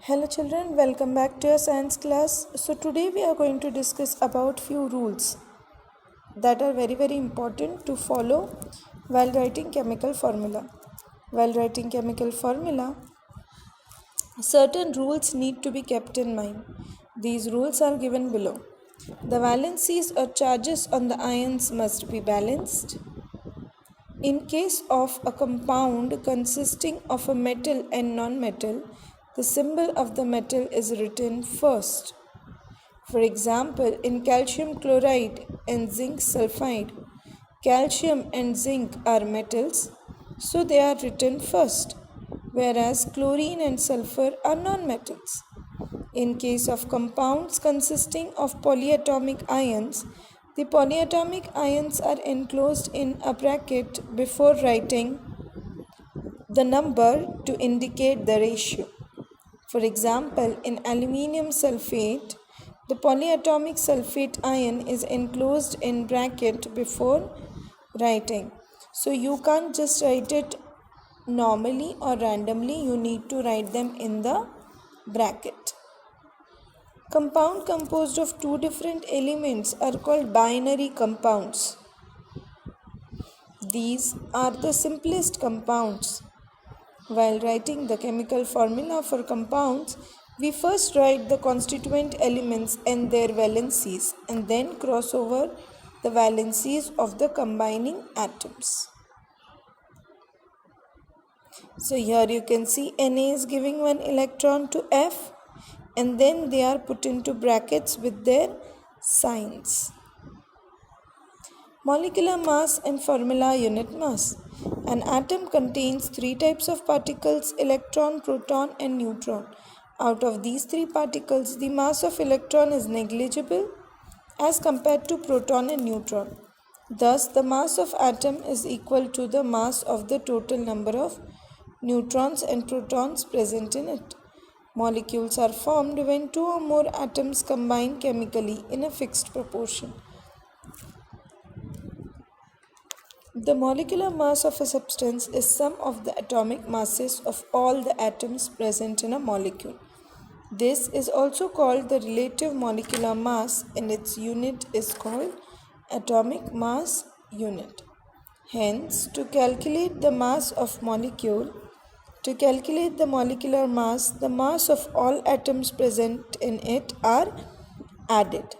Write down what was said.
Hello children, welcome back to your science class. So today we are going to discuss about few rules that are very important to follow while writing chemical formula. While writing chemical formula, certain rules need to be kept in mind. These rules are given below. The valencies or charges on the ions must be balanced. In case of a compound consisting of a metal and non-metal, the symbol of the metal is written first. For example, in calcium chloride and zinc sulfide, calcium and zinc are metals, so they are written first, whereas chlorine and sulfur are non-metals. In case of compounds consisting of polyatomic ions, the polyatomic ions are enclosed in a bracket before writing the number to indicate the ratio. For example, in aluminium sulfate, the polyatomic sulfate ion is enclosed in bracket before writing. So you can't just write it normally or randomly, you need to write them in the bracket. Compound composed of two different elements are called binary compounds. These are the simplest compounds. While writing the chemical formula for compounds, we first write the constituent elements and their valencies and then cross over the valencies of the combining atoms. So here you can see Na is giving one electron to F and then they are put into brackets with their signs. Molecular mass and formula unit mass. An atom contains three types of particles: electron, proton and neutron. Out of these three particles, the mass of electron is negligible as compared to proton and neutron. Thus, the mass of atom is equal to the mass of the total number of neutrons and protons present in it. Molecules are formed when two or more atoms combine chemically in a fixed proportion. The molecular mass of a substance is sum of the atomic masses of all the atoms present in a molecule. This is also called the relative molecular mass and its unit is called atomic mass unit. Hence, to calculate the mass of molecule, to calculate the molecular mass, the mass of all atoms present in it are added.